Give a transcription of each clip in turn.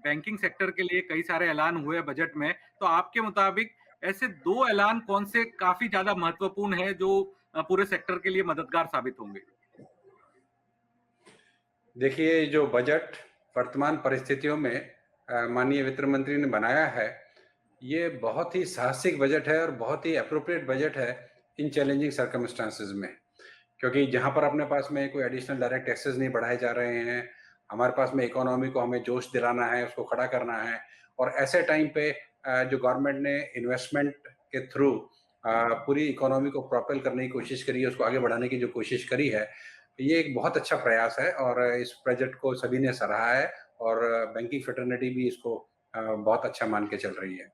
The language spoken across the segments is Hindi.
बैंकिंग सेक्टर के लिए कई सारे ऐलान हुए बजट में, तो आपके मुताबिक ऐसे 2 ऐलान कौन से काफ़ी ज़्यादा महत्वपूर्ण हैं जो पूरे सेक्टर के लिए मददगार साबित होंगे? देखिए, जो बजट वर्तमान परिस्थितियों में माननीय वित्त मंत्री ने बनाया है, ये बहुत ही साहसिक बजट है और बहुत ही एप्रोप्रिएट बजट है इन चैलेंजिंग सर्कमस्टेंसेस में। क्योंकि जहाँ पर अपने पास में कोई एडिशनल डायरेक्ट टैक्सेस नहीं बढ़ाए जा रहे हैं, हमारे पास में इकोनॉमी को हमें जोश दिलाना है, उसको खड़ा करना है और ऐसे टाइम पे जो गवर्नमेंट ने इन्वेस्टमेंट के थ्रू पूरी इकोनॉमी को प्रोपेल करने की कोशिश करी है, उसको आगे बढ़ाने की जो कोशिश करी है, ये एक बहुत अच्छा प्रयास है और इस प्रोजेक्ट को सभी ने सराहा है और बैंकिंग फ्रेटर्निटी भी इसको बहुत अच्छा मान के चल रही है।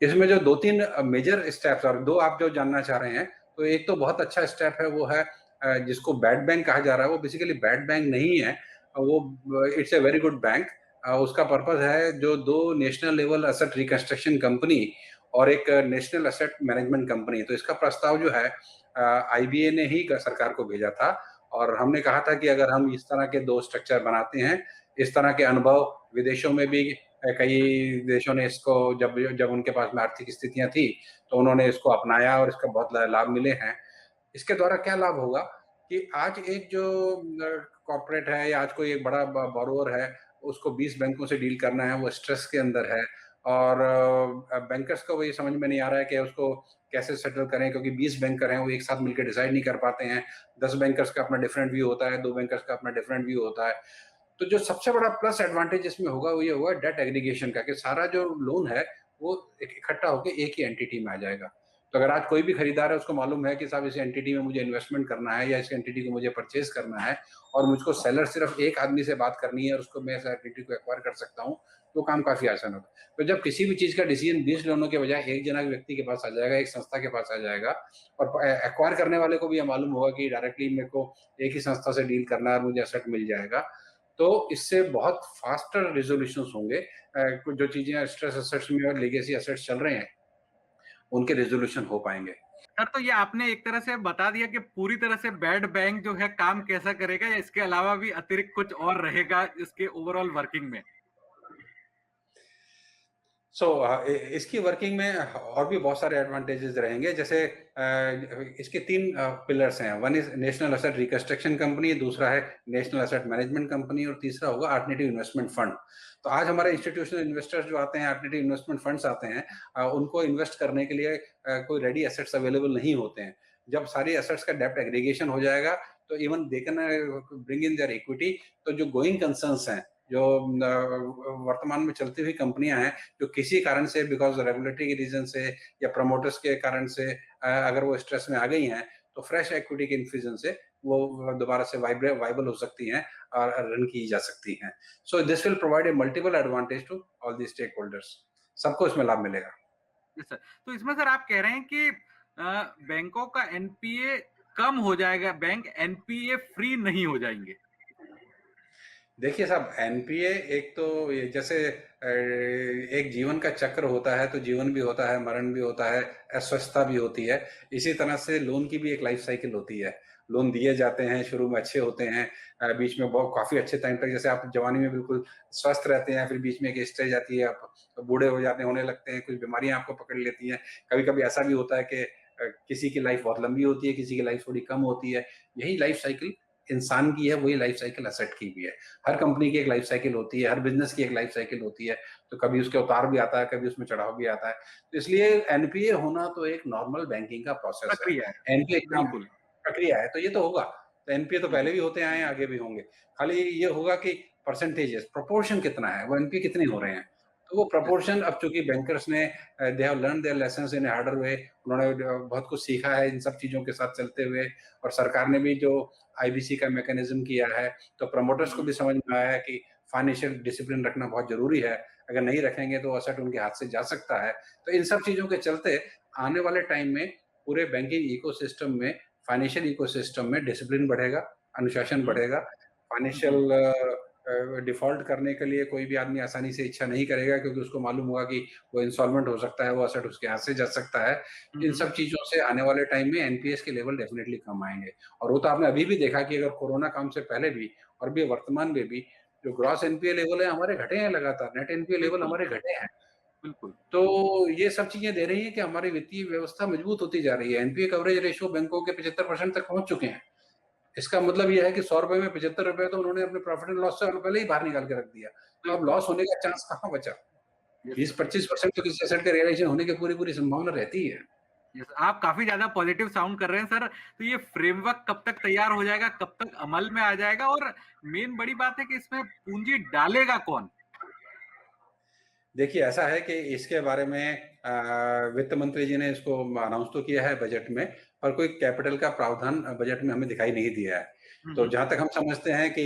इसमें जो 2-3 मेजर स्टेप्स और 2 आप जो जानना चाह रहे हैं, तो एक तो बहुत अच्छा स्टेप है, वो है जिसको बैड बैंक कहा जा रहा है, वो बेसिकली बैड बैंक नहीं है, वो it's a very good bank. उसका पर्पज़ है जो 2 national level asset reconstruction company और एक नेशनल एसेट मैनेजमेंट कंपनी, तो इसका प्रस्ताव जो है आईबीए ने ही सरकार को भेजा था और हमने कहा था कि अगर हम इस तरह के 2 स्ट्रक्चर बनाते हैं, इस तरह के अनुभव विदेशों में भी कई देशों ने इसको जब जब उनके पास में आर्थिक स्थितियाँ थी, तो उन्होंने इसको अपनाया और इसका बहुत लाभ मिले हैं। इसके द्वारा क्या लाभ होगा कि आज एक जो कॉर्पोरेट है या आज कोई एक बड़ा बोरोवर है, उसको 20 बैंकों से डील करना है, वो स्ट्रेस के अंदर है और बैंकर्स को वो ये समझ में नहीं आ रहा है कि उसको कैसे सेटल करें क्योंकि 20 बैंकर हैं, वो एक साथ मिलकर डिसाइड नहीं कर पाते हैं। 10 बैंकर्स का अपना डिफरेंट व्यू होता है, 2 बैंकर्स का अपना डिफरेंट व्यू होता है। तो जो सबसे बड़ा प्लस एडवांटेज इसमें होगा वो ये होगा डेट एग्रीगेशन का कि सारा जो लोन है वो इकट्ठा होकर एक ही एंटिटी में आ जाएगा। तो अगर आज कोई भी खरीदार है उसको मालूम है कि साहब इस एंटिटी में मुझे इन्वेस्टमेंट करना है या इस एंटिटी को मुझे परचेज करना है और मुझको सेलर सिर्फ एक आदमी से बात करनी है और उसको मैं इस एंटिटी को एक्वायर कर सकता हूँ, तो काम काफी आसान होगा। तो जब किसी भी चीज का डिसीजन 20 लोगों के बजाय एक जना व्यक्ति के पास आ जाएगा, एक संस्था के पास आ जाएगा और एक्वायर करने वाले को भी यह मालूम होगा कि डायरेक्टली मेरे को एक ही संस्था से डील करना है और मुझे एसेट मिल जाएगा, तो इससे बहुत फास्टर रिजोल्यूशंस होंगे। कुछ जो चीजें स्ट्रेस एसेट्स में और लेगेसी एसेट्स चल रहे हैं उनके रेजोल्यूशन हो पाएंगे। सर, तो ये आपने एक तरह से बता दिया कि पूरी तरह से बैड बैंक जो है काम कैसा करेगा या इसके अलावा भी अतिरिक्त कुछ और रहेगा इसके ओवरऑल वर्किंग में? सो इसकी वर्किंग में और भी बहुत सारे एडवांटेजेस रहेंगे। जैसे इसके 3 पिलर्स हैं। One is national asset reconstruction company, दूसरा है नेशनल एसेट मैनेजमेंट कंपनी और तीसरा होगा अल्टरनेटिव इन्वेस्टमेंट फंड। तो आज हमारे इंस्टीट्यूशनल इन्वेस्टर्स जो आते हैं, अल्टरनेटिव इन्वेस्टमेंट फंड्स आते हैं, उनको इन्वेस्ट करने के लिए कोई रेडी एसेट्स अवेलेबल नहीं होते हैं। जब सारी एसेट्स का डेप्ट एग्रीगेशन हो जाएगा तो even they can bring in their equity. तो जो गोइंग कंसर्न्स हैं, जो वर्तमान में चलती हुई कंपनियां हैं, जो किसी कारण से बिकॉज रेगुलेटरी के रीजन से या प्रमोटर्स के कारण से अगर वो स्ट्रेस में आ गई हैं, तो फ्रेश इक्विटी के इन्फ्यूजन से वो दोबारा से वाइबल हो सकती हैं और रन की जा सकती हैं। So this will provide a multiple advantage to all the stake holders. सबको इसमें लाभ मिलेगा। Yes sir. तो इसमें सर आप कह रहे हैं कि बैंकों का एनपीए कम हो जाएगा, बैंक एनपीए फ्री नहीं हो जाएंगे। देखिए साहब, एनपीए एक तो जैसे एक जीवन का चक्र होता है, तो जीवन भी होता है, मरण भी होता है, अस्वस्थता भी होती है। इसी तरह से लोन की भी एक लाइफ साइकिल होती है। लोन दिए जाते हैं, शुरू में अच्छे होते हैं, बीच में बहुत काफी अच्छे टाइम तक, जैसे आप जवानी में बिल्कुल स्वस्थ रहते हैं, फिर बीच में एक स्टेज आती है, आप बूढ़े हो जाते हैं, होने लगते हैं, कुछ बीमारियां आपको पकड़ लेती हैं। कभी कभी ऐसा भी होता है कि किसी की लाइफ बहुत लंबी होती है, किसी की लाइफ थोड़ी कम होती है। यही लाइफ साइकिल इंसान की है, वही लाइफ साइकिल एसेट की भी है। हर कंपनी की एक लाइफ साइकिल होती है, हर बिजनेस की एक लाइफ साइकिल होती है। तो कभी उसके उतार भी आता है, कभी उसमें चढ़ाव भी आता है। तो इसलिए एनपीए होना तो एक नॉर्मल बैंकिंग का प्रोसेस है। प्रक्रिया है। एनपीए काम बिल्कुल। प्रक्रिया है, तो ये तो होगा। तो एनपीए तो हुँ, पहले भी होते आए हैं, आगे भी होंगे। खाली ये होगा कि परसेंटेजेस, प्रोपोर्शन कितना है, वो एनपीए कितने हो रहे हैं। तो वो यस सर। प्रोपोर्शन अब चूंकि बैंकर्स ने they have learn their lessons in harder way, उन्होंने बहुत कुछ सीखा है इन सब चीजों के साथ चलते हुए। और सरकार ने भी जो आईबीसी का मैकेनिज्म किया है, तो प्रमोटर्स को हुँ, भी समझ में आया है कि फाइनेंशियल डिसिप्लिन रखना बहुत जरूरी है। अगर नहीं रखेंगे तो असेट उनके हाथ से जा सकता है। तो इन सब चीजों के चलते आने वाले टाइम में पूरे बैंकिंग इकोसिस्टम में, फाइनेंशियल इकोसिस्टम में डिसिप्लिन बढ़ेगा, अनुशासन हुँ, बढ़ेगा। जी। फाइनेंशियल डिफॉल्ट करने के लिए कोई भी आदमी आसानी से इच्छा नहीं करेगा, क्योंकि उसको मालूम होगा कि वो इंसॉल्वेंट हो सकता है, वो असेट उसके हाथ से जा सकता है। हुँ, इन हुँ, सब चीजों से आने वाले टाइम में एनपीएस के लेवल डेफिनेटली कम आएंगे। और वो तो आपने अभी भी देखा कि अगर कोरोना काल से पहले भी और भी वर्तमान में भी जो ग्रॉस एनपीए लेवल है हमारे घटे हैं लगातार, नेट एनपीए लेवल बिल्कुल, हमारे घटे हैं। बिल्कुल। तो ये सब चीज़ें दे रही हैं कि हमारी वित्तीय व्यवस्था मजबूत होती जा रही है। एनपीए कवरेज रेशियो बैंकों के 75% तक पहुँच चुके हैं। इसका मतलब ये है कि ₹100 में ₹75 तो उन्होंने अपने प्रॉफिट एंड लॉस से पहले ही बाहर निकाल के रख दिया। तो अब बिल्कुल। लॉस होने का चांस कहाँ बचा? Yes sir. 20-25% तो किसी एसेट का रियलाइज़ेशन होने की पूरी-पूरी संभावना रहती है। यस, आप काफ़ी ज़्यादा पॉज़िटिव साउंड कर रहे हैं सर। तो ये फ्रेमवर्क कब तक तैयार हो जाएगा? कब तक अमल में आ जाएगा? और मेन बड़ी बात है कि इसमें पूँजी डालेगा कौन? देखिए, ऐसा है कि इसके बारे में वित्त मंत्री जी ने इसको अनाउंस तो किया है बजट में, पर कोई कैपिटल का प्रावधान बजट में हमें दिखाई नहीं दिया है। हुँ, तो हुँ। जहाँ तक हम समझते हैं कि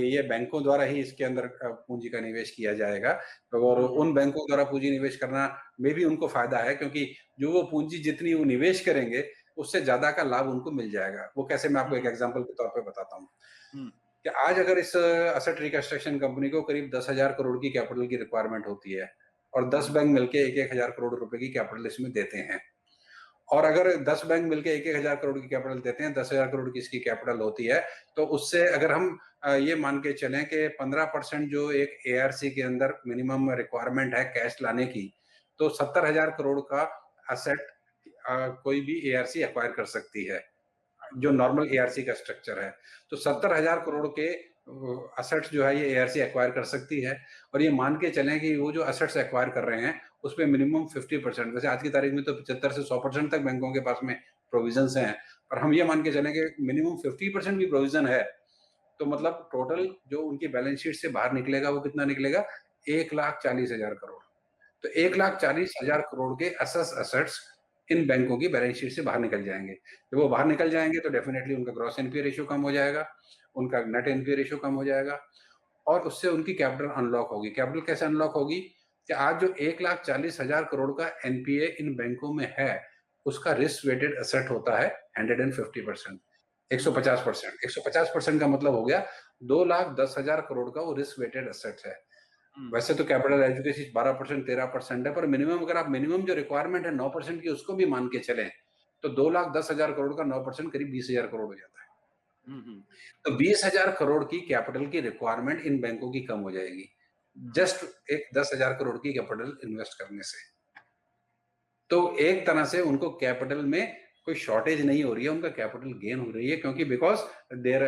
ये बैंकों द्वारा ही इसके अंदर पूँजी का निवेश किया जाएगा और हुँ, हुँ। उन बैंकों द्वारा पूँजी निवेश करना में भी उनको फ़ायदा है क्योंकि जो वो पूँजी जितनी वो निवेश करेंगे, उससे ज़्यादा का लाभ उनको मिल जाएगा। वो कैसे मैं हुँ, आपको एक हुँ। एग्ज़ाम्पल के तौर पे बताता हूँ। हुँ। कि आज अगर इस एसेट रिकंस्ट्रक्शन कंपनी को करीब 10,000 करोड़ की कैपिटल की रिक्वायरमेंट होती है और 10 हुँ। बैंक मिलके 1-1 हज़ार करोड़ रुपए की कैपिटल इसमें देते हैं। और अगर 10 बैंक मिलके 1-1 हज़ार करोड़ की कैपिटल देते हैं, 10,000 करोड़ की इसकी कैपिटल होती है, तो उससे अगर हम ये मान के चलें कि 15% जो एक एआरसी के अंदर मिनिमम रिक्वायरमेंट है कैश लाने की, तो 70,000 करोड़ का एसेट कोई भी एआरसी एक्वायर कर सकती है। जो नॉर्मल एआरसी का स्ट्रक्चर है। तो 70,000 करोड़ के असेट्स जो है ये एआरसी एक्वायर कर सकती है और ये मान के चलें कि वो जो असेट्स एक्वायर कर रहे हैं, उसमें मिनिमम 50% वैसे आज की तारीख में तो 75 से 100% तक बैंकों के पास में प्रोविजंस हैं। और हम ये मान के चलें कि मिनिमम 50% भी प्रोविजन है, तो मतलब टोटल जो उनकी बैलेंस शीट से बाहर निकलेगा वो कितना निकलेगा? 1,40,000 करोड़। तो 1,40,000 करोड़ के असेस असेट्स इन बैंकों की बैलेंस शीट से बाहर निकल जाएँगे। जब वो बाहर निकल जाएँगे तो डेफिनिटली उनका ग्रॉस एनपीए रेशियो कम हो जाएगा, उनका नेट एनपीए रेशियो कम हो जाएगा और उससे उनकी कैपिटल अनलॉक होगी। कैपिटल कैसे अनलॉक होगी? कि आज जो 1,40,000 करोड़ का एनपीए इन बैंकों में है, उसका रिस्क वेटेड एसेट होता है 150%, हुँ, हुँ। 150%। 150% का मतलब हो गया 2,10,000 करोड़ का वो रिस्क वेटेड एसेट है। हुँ। वैसे तो कैपिटल एजुकेशन 12% 13% है, पर मिनिमम अगर आप मिनिमम जो रिक्वायरमेंट है 9% की उसको भी मान के चलें, तो 2,10,000 करोड़ का 9% करीब 20,000 करोड़ हो जाता है। हुँ, हुँ। तो 20,000 करोड़ की कैपिटल की रिक्वायरमेंट इन बैंकों की कम हो जाएगी। हुँ। जस्ट एक 10,000 करोड़ की कैपिटल इन्वेस्ट करने से। तो एक तरह से उनको कैपिटल में कोई शॉर्टेज नहीं हो रही है, उनका कैपिटल गेन हो रही है क्योंकि बिकॉज़ देयर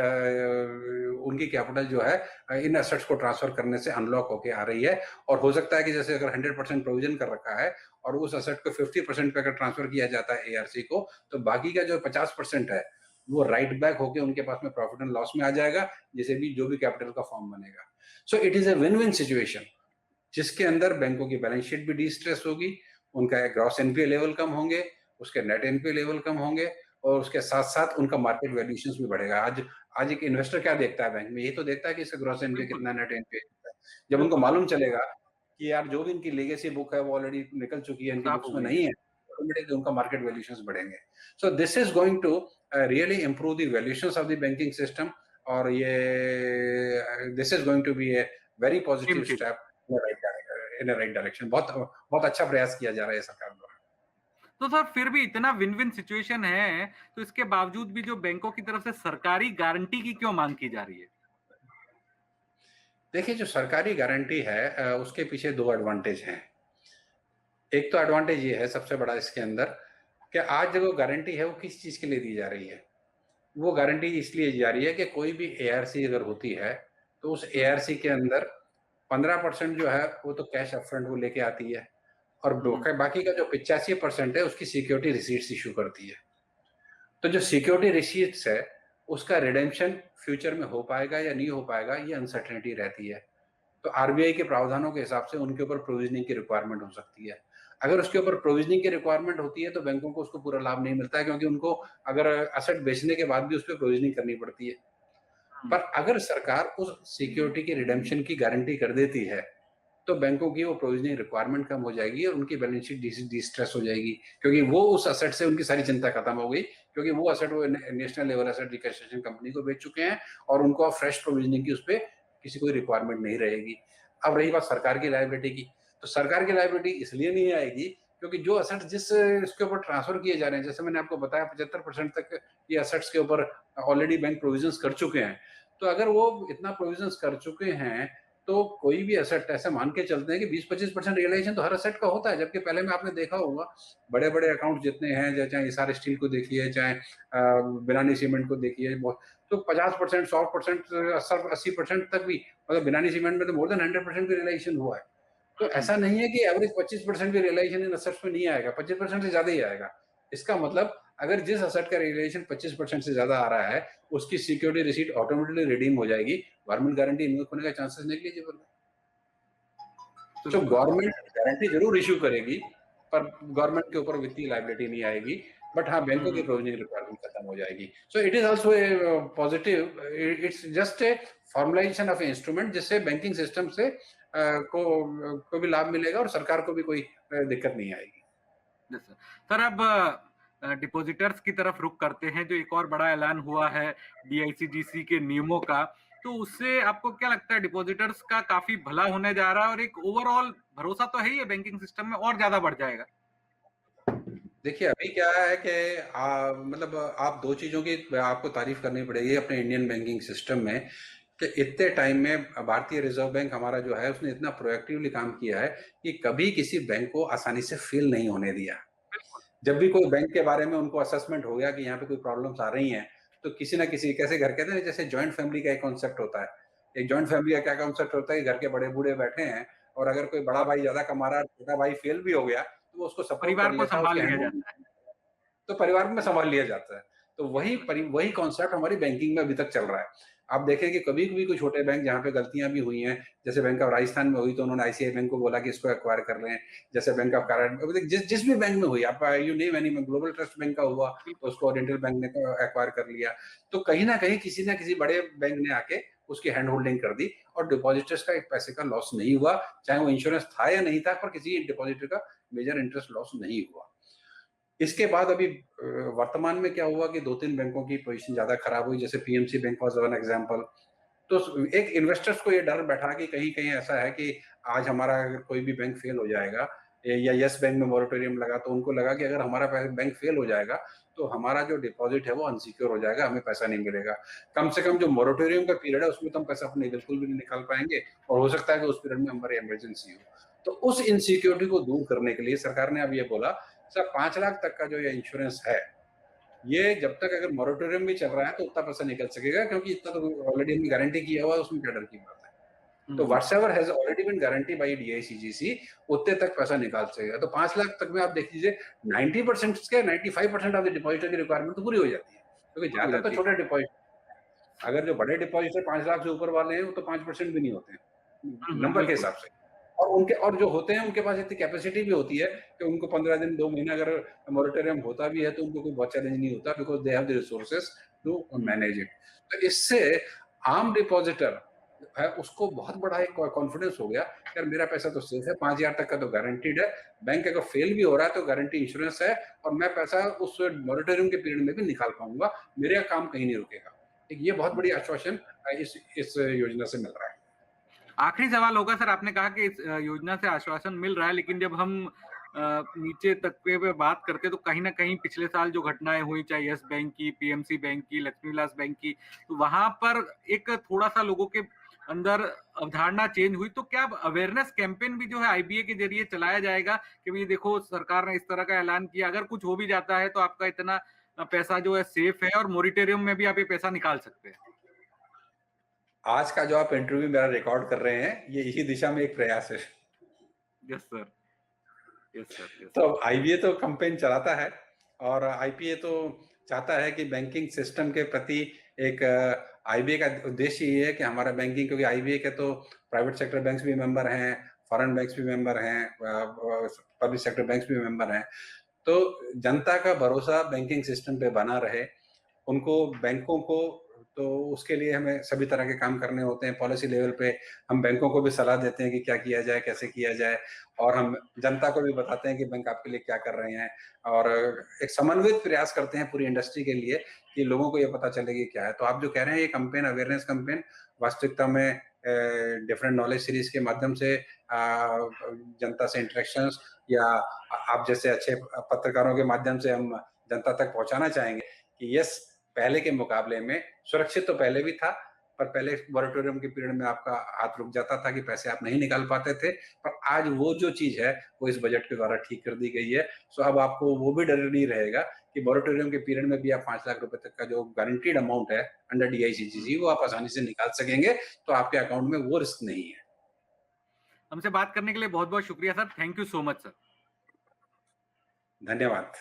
उनकी कैपिटल जो है इन एसेट्स को ट्रांसफर करने से अनलॉक होके आ रही है और हो सकता है कि जैसे अगर 100% प्रोविज़न कर रखा है और उस एसेट को 50% पे अगर ट्रांसफर किया जाता है एआरसी को, तो बाकी का जो 50% है, वो राइट बैक होके उनके पास में प्रॉफिट एंड लॉस में आ जाएगा, जिसे भी जो भी कैपिटल का फॉर्म बनेगा। So it is a win win situation जिसके अंदर बैंकों की बैलेंस शीट भी डी-स्ट्रेस होगी, उनका ग्रॉस एनपीए लेवल कम होंगे, उसके नेट एनपीए लेवल कम होंगे और उसके साथ-साथ उनका मार्केट वैल्यूएशंस भी बढ़ेगा। आज एक इन्वेस्टर क्या देखता है बैंक में? यही तो देखता है कि इसका ग्रॉस एनपीए बिल्कुल, कितना, नेट एनपीए कितना है। जब उनको बिल्कुल, मालूम बिल्कुल। चलेगा कि यार जो भी इनकी लेगेसी बुक है वो ऑलरेडी निकल चुकी है, इनकी साफ़ बुक्स हो में गई नहीं है। है, ऑटोमेटिकली उनका मार्केट वैल्यूएशंस बढ़ेंगे। So this is going to really improve the valuations of the banking system और ये this is going to be a very game positive changer. Step in the right direction. बहुत बहुत अच्छा प्रयास किया जा रहा है सरकार द्वारा। तो सर फिर भी इतना विन-विन सिचुएशन है, तो इसके बावजूद भी जो बैंकों की तरफ से सरकारी गारंटी की क्यों माँग की जा रही है? देखिए जो सरकारी गारंटी है उसके पीछे 2 एडवांटेज हैं। एक तो एडवांटेज ये है सबसे बड़ा इसके अंदर कि आज जो गारंटी है वो किस चीज़ के लिए दी जा रही है? वो गारंटी इसलिए दी जा रही है कि कोई भी एआरसी अगर होती है, तो उस हुँ, एआरसी के अंदर 15% जो है वो तो कैश अपफ्रंट वो लेके आती है और हुँ, हुँ, बाकी का जो 85% है उसकी सिक्योरिटी रिसीट्स इश्यू करती है। तो जो सिक्योरिटी रिसीट्स है, उसका रिडेम्पशन फ्यूचर में हो पाएगा या नहीं हो पाएगा, ये अनसर्टेनिटी रहती है। तो आरबीआई के प्रावधानों के हिसाब से उनके ऊपर प्रोविजनिंग की रिक्वायरमेंट हो सकती है। अगर उसके ऊपर प्रोविजनिंग की रिक्वायरमेंट होती है, तो बैंकों को उसको पूरा लाभ नहीं मिलता है क्योंकि उनको अगर एसेट बेचने के बाद भी उस पे प्रोविजनिंग करनी पड़ती है। हुँ, पर अगर सरकार उस सिक्योरिटी की रिडेम्पशन की गारंटी कर देती है, तो बैंकों की वो प्रोविजनिंग रिक्वायरमेंट कम हो जाएगी और उनकी बैलेंस शीट डिस्ट्रेस हो जाएगी क्योंकि वो उस एसेट से उनकी सारी चिंता खत्म हो गई क्योंकि वो एसेट वो national level asset reconstruction company को बेच चुके हैं और उनको अब फ्रेश प्रोविजनिंग की उस पे किसी कोई रिक्वायरमेंट नहीं रहेगी। अब रही बात सरकार की लायबिलिटी की, तो सरकार की लायबिलिटी इसलिए नहीं आएगी क्योंकि जो एसेट जिस इसके ऊपर ट्रांसफर किए जा रहे हैं, जैसे मैंने आपको बताया 75% तक ये एसेट्स के ऊपर ऑलरेडी बैंक प्रोविजंस कर चुके हैं। तो अगर वो इतना प्रोविजंस कर चुके हैं, तो कोई भी एसेट ऐसा मान के चलते हैं कि 20-25% रियलाइजेशन तो हर एसेट का होता है, जबकि पहले में आपने देखा होगा बड़े-बड़े अकाउंट जितने हैं, चाहे हिसार स्टील को देखिए, चाहे बिलानी सीमेंट को देखिए, तो 50%, 100%, 80% तक भी, मतलब बिलानी सीमेंट में तो मोर देन 100% भी रियलाइजेशन हुआ है। तो हुँ, ऐसा नहीं है कि एवरेज 25% भी रियलाइजेशन इन एसेट्स में नहीं आएगा, 25% से ज़्यादा ही आएगा। इसका मतलब अगर जिस एसेट का रियलाइजेशन 25% से ज़्यादा आ रहा है, उसकी सिक्योरिटी रिसीट ऑटोमेटिकली रिडीम हो जाएगी, गवर्नमेंट गारंटी इन्वेस्ट होने का चांसेस नेग्लिजिबल है। तो बिल्कुल। गवर्नमेंट गारंटी जरूर इश्यू करेगी, पर गवर्नमेंट के ऊपर वित्तीय लायबिलिटी नहीं आएगी, बट हाँ, हुँ, बैंकों की हुँ। प्रोविजनिंग रिक्वायरमेंट खत्म हो जाएगी। So it is also a positive, it's just a formulization of instrument, जिससे बैंकिंग सिस्टम से को भी लाभ मिलेगा और सरकार को भी कोई दिक्कत नहीं आएगी। Yes sir. सर अब डिपॉजिटर्स की तरफ रुख करते हैं, जो एक और बड़ा ऐलान हुआ है डीआईसीजीसी के नियमों का, तो उससे आपको क्या लगता है डिपॉजिटर्स का काफ़ी भला होने जा रहा है और एक ओवरऑल भरोसा तो है ही है बैंकिंग सिस्टम में और ज़्यादा बढ़ जाएगा? देखिए, अभी क्या है कि मतलब आप 2 चीज़ों की आपको तारीफ़ करनी पड़ेगी अपने इंडियन बैंकिंग सिस्टम में, कि इतने टाइम में भारतीय रिज़र्व बैंक हमारा जो है, उसने इतना प्रोएक्टिवली काम किया है कि कभी किसी बैंक को आसानी से फ़ेल नहीं होने दिया। बिल्कुल। जब भी कोई बैंक के बारे में उनको असेसमेंट हो गया कि यहाँ पे कोई प्रॉब्लम्स आ रही हैं, तो किसी ना किसी, कैसे घर कहते हैं ना, जैसे जॉइंट फैमिली का एक कॉन्सेप्ट होता है। एक जॉइंट फैमिली का क्या कॉन्सेप्ट होता है कि घर के बड़े-बूढ़े बैठे हैं और अगर कोई बड़ा भाई ज़्यादा कमा रहा है, छोटा भाई फेल भी हो गया, तो वो उसको सपोर्ट कर परिवार को लेता है, सँभाल उसके लिया हैंड, जाता है। तो परिवार में सँभाल लिया जाता है। तो वही कॉन्सेप्ट हमारी बैंकिंग में अभी तक चल रहा है। आप देखें कि कभी-कभी कोई छोटे बैंक जहाँ पे गलतियाँ भी हुई हैं, जैसे बैंक ऑफ राजस्थान में हुई तो उन्होंने आईसीआईसीआई बैंक को बोला कि इसको एक्वायर कर लें। जैसे बैंक ऑफ कनाडा, जिस जिस भी बैंक में हुई, आप you name any, global trust bank का हुआ, तो बिल्कुल। उसको ओरिएंटल बैंक ने एक्वायर कर लिया। तो कहीं न कहीं किसी न किसी बड़े बैंक ने आके उसकी हैंड होल्डिंग कर दी और डिपॉजिटर्स का एक पैसे का लॉस नहीं हुआ, चाहे वो इंश्योरेंस था या नहीं था, पर किसी डिपॉजिटर का मेजर इंटरेस्ट लॉस नहीं हुआ। इसके बाद अभी वर्तमान में क्या हुआ कि 2-3 बैंकों की पोजीशन ज़्यादा खराब हुई, जैसे PMC bank was one example. तो एक इन्वेस्टर्स को ये डर बैठा कि कहीं-कहीं ऐसा है कि आज हमारा अगर कोई भी बैंक फेल हो जाएगा, या येस बैंक में मॉरेटोरियम लगा, तो उनको लगा कि अगर हमारा बैंक फेल हो जाएगा, तो हमारा जो डिपॉज़िट है वो अनसिक्योर हो जाएगा, हमें पैसा नहीं मिलेगा। कम से कम जो मॉरेटोरियम का पीरियड है उसमें तो हम पैसा अपने बिल्कुल भी नहीं निकाल पाएँगे और हो सकता है कि उस पीरियड में हमारी इमरजेंसी हो। तो उस इनसिक्योरिटी को दूर करने के लिए सरकार ने अब ये बोला, सर 5 लाख तक का जो ये इंश्योरेंस है, ये जब तक अगर मॉरेटोरियम भी चल रहा है तो उतना पैसा निकल सकेगा, क्योंकि इतना तो ऑलरेडी हमने गारंटी किया हुआ है, उसमें क्या डर की बात है। हुँ, तो हुँ। Whatsoever has already been guarantee by DICGC, उतने तक पैसा निकाल सकेगा। तो 5 लाख तक में आप देख लीजिए 90% के 95% ऑफ द डिपॉजिटर की रिक्वायरमेंट तो पूरी हो जाती है। क्योंकि पूरी हो ज़्यादातर तो जाती है। छोटे डिपॉजिट, अगर जो बड़े डिपॉजिटर 5 लाख से ऊपर वाले हैं, वो तो 5% भी नहीं होते हैं, हुँ, हुँ, नंबर के बिल्कुल। हिसाब से। और जो होते हैं उनके पास इतनी कैपेसिटी भी होती है कि उनको 15 दिन 2 महीने अगर मॉरेटोरियम होता भी है तो उनको कोई बहुत चैलेंज नहीं होता, because they have the resources to um, manage it. तो इससे आम डिपॉजिटर है, उसको बहुत बड़ा एक कॉन्फिडेंस हो गया, यार मेरा पैसा तो सेफ है, 5,000 तक का तो गारंटीड है, बैंक अगर फेल भी हो रहा है तो गारंटी इंश्योरेंस है और मैं पैसा उस मॉरेटोरियम के पीरियड में भी निकाल पाऊँगा, मेरा काम कहीं नहीं रुकेगा। एक ये बहुत हुँ। बड़ी आश्वासन इस योजना से मिल रहा है। आखिरी सवाल होगा सर, आपने कहा कि इस योजना से आश्वासन मिल रहा है, लेकिन जब हम नीचे तबके पे बात करते हैं तो कहीं न कहीं पिछले साल जो घटनाएँ हुई, चाहे यस बैंक की, पीएमसी बैंक की, लक्ष्मी विलास बैंक की, तो वहाँ पर एक थोड़ा-सा लोगों के अंदर अवधारणा चेंज हुई। तो क्या अब अवेयरनेस कैंपेन भी जो है आईबीए के ज़रिए चलाया जाएगा कि भई देखो सरकार ने इस तरह का ऐलान किया, अगर कुछ हो भी जाता है तो आपका इतना पैसा जो है सेफ है और मॉनिटरियम में भी आप ये पैसा निकाल सकते हैं? आज का जो आप इंटरव्यू मेरा रिकॉर्ड कर रहे हैं, ये इसी दिशा में एक प्रयास है। Yes sir. Yes sir, yes तो सर। आईबीए तो कैंपेन चलाता है और आईपीए तो चाहता है कि बैंकिंग सिस्टम के प्रति एक, आईबीए का उद्देश्य ये है कि हमारा बैंकिंग, क्योंकि आईबीए के तो प्राइवेट सेक्टर बैंक्स भी मेंबर हैं, फॉरेन बैंक्स भी मेंबर हैं, पब्लिक सेक्टर बैंक्स भी मेंबर हैं। तो जनता का भरोसा बैंकिंग सिस्टम पे बना रहे, उनको, बैंकों को, तो उसके लिए हमें सभी तरह के काम करने होते हैं। पॉलिसी लेवल पे हम बैंकों को भी सलाह देते हैं कि क्या किया जाए, कैसे किया जाए, और हम जनता को भी बताते हैं कि बैंक आपके लिए क्या कर रहे हैं, और एक समन्वित प्रयास करते हैं पूरी इंडस्ट्री के लिए कि लोगों को ये पता चले कि क्या है। तो आप जो कह रहे हैं ये कैंपेन, अवेयरनेस कैंपेन, वास्तविकता में डिफरेंट नॉलेज सीरीज के माध्यम से जनता से इंटरेक्शंस, या आप जैसे अच्छे पत्रकारों के माध्यम से हम जनता तक पहुंचाना चाहेंगे कि यस, पहले के मुकाबले में सुरक्षित तो पहले भी था, पर पहले मॉरेटोरियम के पीरियड में आपका हाथ रुक जाता था कि पैसे आप नहीं निकाल पाते थे, पर आज वो जो चीज़ है, वो इस बजट के द्वारा ठीक कर दी गई है। सो अब आपको वो भी डर नहीं रहेगा कि मॉरेटोरियम के पीरियड में भी आप 5 लाख रुपए तक का जो गारंटीड अमाउंट है अंडर डीआईसीजीसी वो आप आसानी से निकाल सकेंगे, तो आपके अकाउंट में वो रिस्क नहीं है। हमसे बात करने के लिए बहुत-बहुत शुक्रिया sir. Thank you so much sir. धन्यवाद।